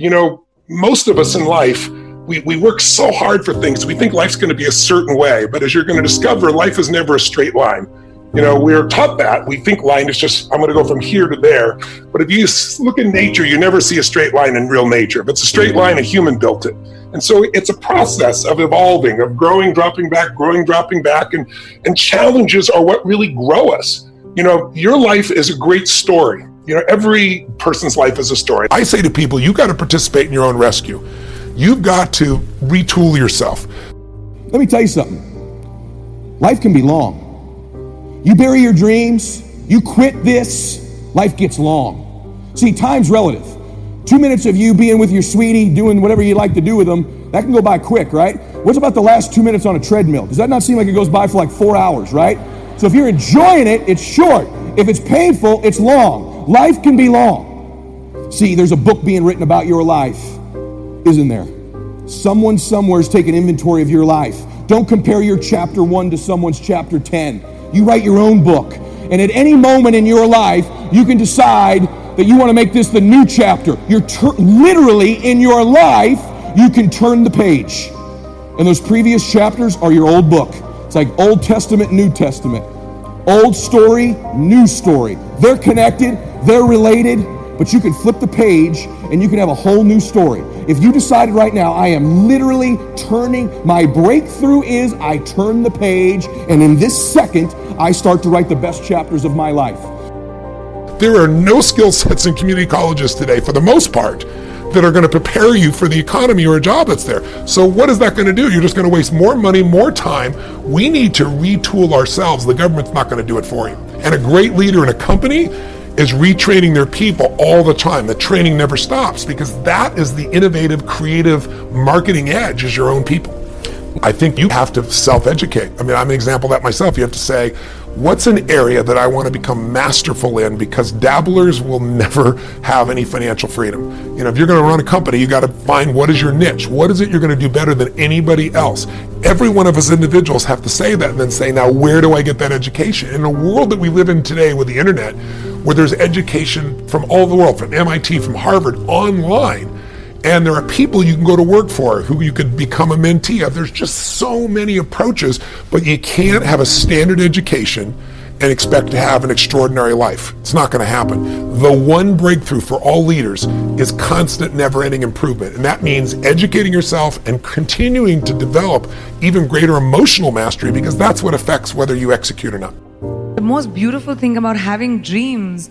Most of us in life, we work so hard for things. We think life's going to be a certain way, but as you're going to discover, life is never a straight line. We're taught that. We think line is just, I'm going to go from here to there. But if you look in nature, you never see a straight line in real nature. If it's a straight line, a human built it. And so it's a process of evolving, of growing, dropping back, growing, dropping back. And challenges are what really grow us. Your life is a great story. Every person's life is a story. I say to people, you got to participate in your own rescue. You've got to retool yourself. Let me tell you something. Life can be long. You bury your dreams, you quit this, life gets long. See, time's relative. 2 minutes of you being with your sweetie, doing whatever you like to do with them, that can go by quick, right? What's about the last 2 minutes on a treadmill? Does that not seem like it goes by for like 4 hours, right? So if you're enjoying it, it's short. If it's painful, it's long. Life can be long. See, there's a book being written about your life, isn't there? Someone somewhere is taking inventory of your life. Don't compare your chapter 1 to someone's chapter 10. You write your own book. And at any moment in your life, you can decide that you want to make this the new chapter. You're literally in your life, you can turn the page. And those previous chapters are your old book. It's like Old Testament, New Testament. Old story, new story. They're connected, they're related, but you can flip the page and you can have a whole new story. If you decided right now, I am literally my breakthrough is I turn the page, and in this second, I start to write the best chapters of my life. There are no skill sets in community colleges today, for the most part, that are going to prepare you for the economy or a job that's there. So what is that going to do? You're just going to waste more money, more time. We need to retool ourselves. The government's not going to do it for you. And a great leader in a company is retraining their people all the time. The training never stops, because that is the innovative, creative marketing edge, is your own people. I think you have to self-educate. I'm an example of that myself. You have to say, what's an area that I want to become masterful in? Because dabblers will never have any financial freedom. If you're going to run a company, you got to find what is your niche. What is it you're going to do better than anybody else? Every one of us individuals have to say that, and then say, now where do I get that education? In a world that we live in today with the internet, where there's education from all over the world, from MIT, from Harvard, online, and there are people you can go to work for who you could become a mentee of. There's just so many approaches, but you can't have a standard education and expect to have an extraordinary life. It's not going to happen. The one breakthrough for all leaders is constant, never-ending improvement. And that means educating yourself and continuing to develop even greater emotional mastery, because that's what affects whether you execute or not. The most beautiful thing about having dreams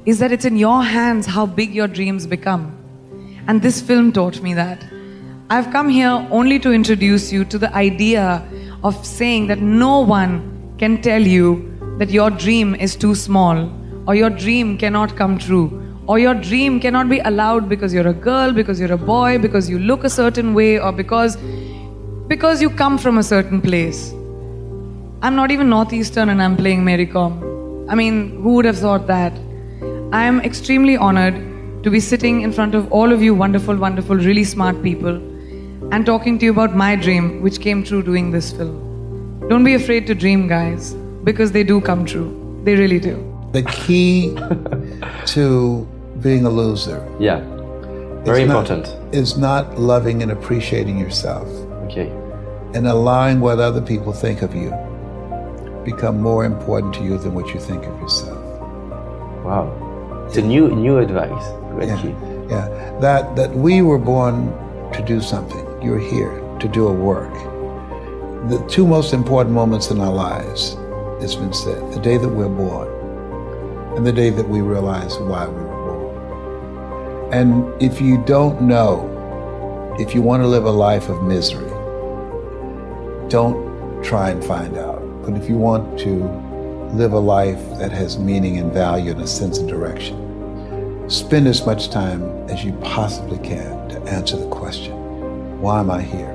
is that it's in your hands how big your dreams become. And this film taught me that. I've come here only to introduce you to the idea of saying that no one can tell you that your dream is too small, or your dream cannot come true, or your dream cannot be allowed because you're a girl, because you're a boy, because you look a certain way, or because you come from a certain place. I'm not even Northeastern and I'm playing Mary Com. Who would have thought that? I am extremely honored to be sitting in front of all of you wonderful, wonderful, really smart people and talking to you about my dream, which came true doing this film. Don't be afraid to dream, guys, because they do come true. They really do. The key to being a loser, very important, is not loving and appreciating yourself. Okay. And allowing what other people think of you become more important to you than what you think of yourself. Wow. It's a new advice. That we were born to do something. You're here to do a work. The two most important moments in our lives, it's been said, the day that we're born and the day that we realize why we were born. And if you don't know, if you want to live a life of misery, don't try and find out. But if you want to live a life that has meaning and value and a sense of direction, spend as much time as you possibly can to answer the question, why am I here?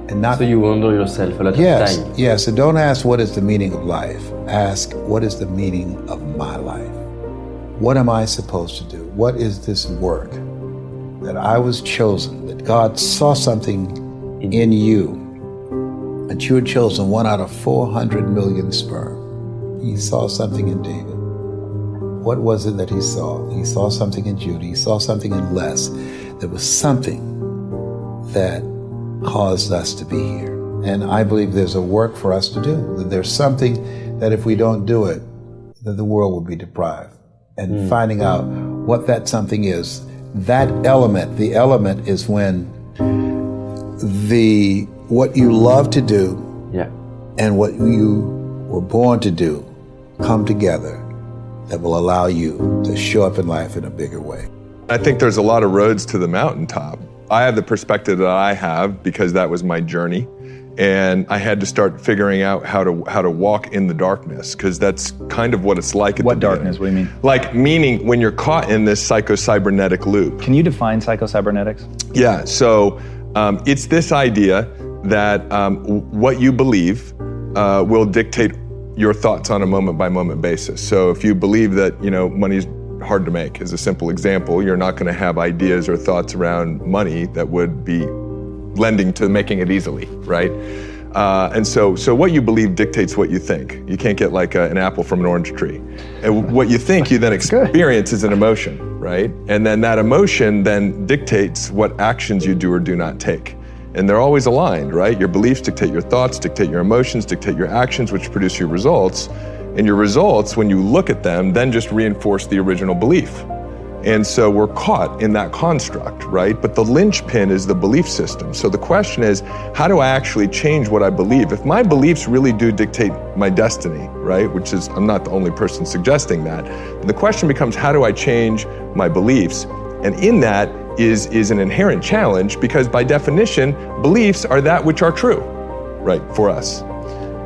And not so you wonder yourself a lot of time. Yes, and don't ask what is the meaning of life. Ask what is the meaning of my life? What am I supposed to do? What is this work that I was chosen, that God saw something in you, that you were chosen, 1 out of 400 million sperm. He saw something in David. What was it that he saw? He saw something in Judy. He saw something in Les there was something that caused us to be here. And I believe there's a work for us to do. That there's something that if we don't do it, that the world will be deprived. And finding out what that something is, that element, the element is when what you love to do and what you were born to do come together that will allow you to show up in life in a bigger way. I think there's a lot of roads to the mountaintop. I have the perspective that I have because that was my journey. And I had to start figuring out how to walk in the darkness, because that's kind of what it's like at What the darkness? What do you mean? Like, meaning when you're caught in this psycho-cybernetic loop. Can you define psycho-cybernetics? Yeah, so it's this idea that what you believe will dictate your thoughts on a moment-by-moment basis. So if you believe that, money's hard to make, as a simple example, you're not going to have ideas or thoughts around money that would be lending to making it easily, right? And so what you believe dictates what you think. You can't get like an apple from an orange tree. And what you think, you then experience as an emotion, right? And then that emotion then dictates what actions you do or do not take. And they're always aligned, right? Your beliefs dictate your thoughts, dictate your emotions, dictate your actions, which produce your results. And your results, when you look at them, then just reinforce the original belief. And so we're caught in that construct, right? But the linchpin is the belief system. So the question is, how do I actually change what I believe? If my beliefs really do dictate my destiny, right? Which is, I'm not the only person suggesting that. The question becomes, how do I change my beliefs? And in that is an inherent challenge, because by definition, beliefs are that which are true, right, for us.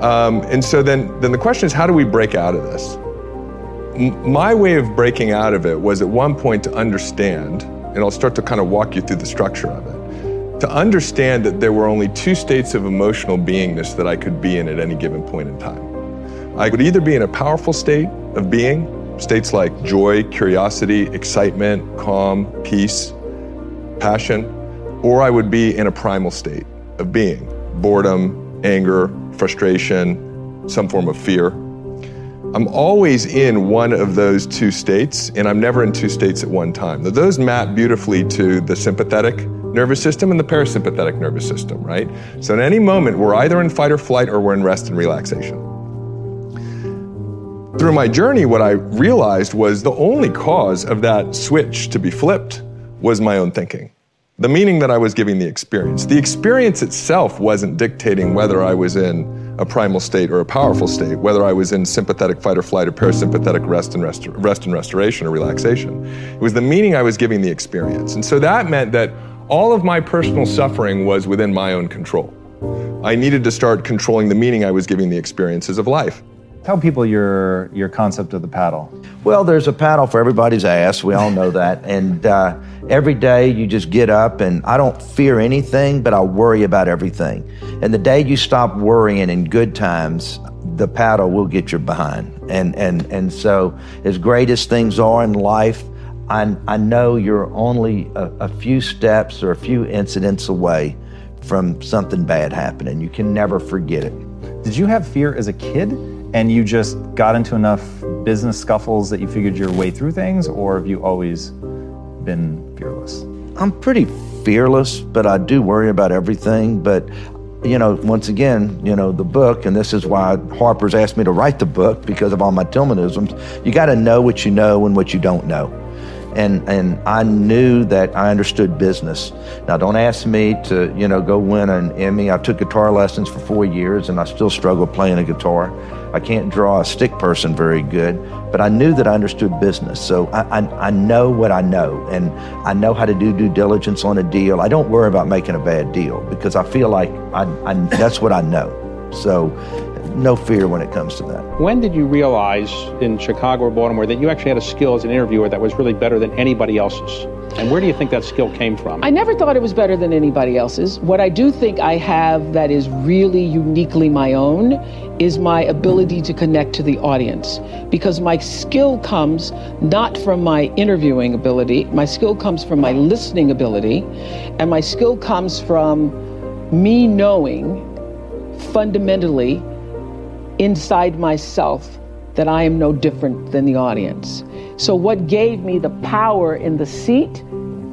And so then the question is, how do we break out of this? My way of breaking out of it was at one point to understand, and I'll start to kind of walk you through the structure of it, to understand that there were only two states of emotional beingness that I could be in at any given point in time. I would either be in a powerful state of being, states like joy, curiosity, excitement, calm, peace, passion, or I would be in a primal state of being, boredom, anger, frustration, some form of fear. I'm always in one of those two states, and I'm never in two states at one time. Those map beautifully to the sympathetic nervous system and the parasympathetic nervous system, right? So at any moment, we're either in fight or flight or we're in rest and relaxation. Through my journey, what I realized was the only cause of that switch to be flipped was my own thinking. The meaning that I was giving the experience. The experience itself wasn't dictating whether I was in a primal state or a powerful state, whether I was in sympathetic fight or flight or parasympathetic rest and restoration or relaxation. It was the meaning I was giving the experience. And so that meant that all of my personal suffering was within my own control. I needed to start controlling the meaning I was giving the experiences of life. Tell people your concept of the paddle. Well, there's a paddle for everybody's ass. We all know that. And every day you just get up, and I don't fear anything, but I worry about everything. And the day you stop worrying in good times, the paddle will get your behind. And so as great as things are in life, I know you're only a few steps or a few incidents away from something bad happening. You can never forget it. Did you have fear as a kid? And you just got into enough business scuffles that you figured your way through things, or have you always been fearless? I'm pretty fearless, but I do worry about everything. But, once again, the book, and this is why Harper's asked me to write the book, because of all my Tillmanisms, you got to know what you know and what you don't know. And I knew that I understood business. Now, don't ask me to, go win an Emmy. I took guitar lessons for 4 years, and I still struggle playing a guitar. I can't draw a stick person very good, but I knew that I understood business. So I know what I know, and I know how to do due diligence on a deal. I don't worry about making a bad deal, because I feel like that's what I know. So no fear when it comes to that. When did you realize in Chicago or Baltimore that you actually had a skill as an interviewer that was really better than anybody else's? And where do you think that skill came from? I never thought it was better than anybody else's. What I do think I have that is really uniquely my own is my ability to connect to the audience. Because my skill comes not from my interviewing ability, my skill comes from my listening ability, and my skill comes from me knowing fundamentally inside myself that I am no different than the audience. So what gave me the power in the seat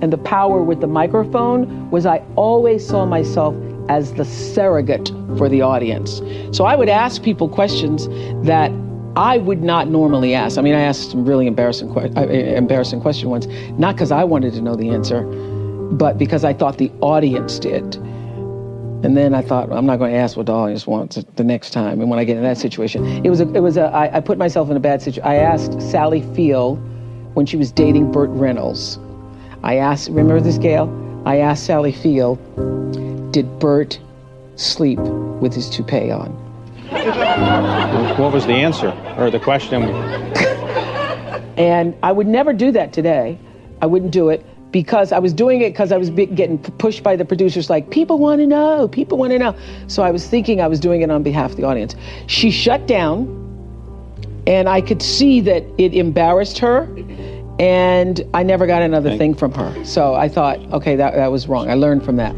and the power with the microphone was I always saw myself as the surrogate for the audience. So I would ask people questions that I would not normally ask. I mean, I asked some really embarrassing question once, not because I wanted to know the answer, but because I thought the audience did. And then I thought, I'm not going to ask what the audience wants the next time. And when I get in that situation, I put myself in a bad situation. I asked Sally Field when she was dating Burt Reynolds. Remember this, Gail? I asked Sally Field, did Burt sleep with his toupee on? What was the answer, or the question? And I would never do that today. I wouldn't do it because I was doing it because I was getting pushed by the producers like, people want to know, people want to know. So I was thinking I was doing it on behalf of the audience. She shut down, and I could see that it embarrassed her, and I never got another thing from her. So I thought, okay, that was wrong. I learned from that.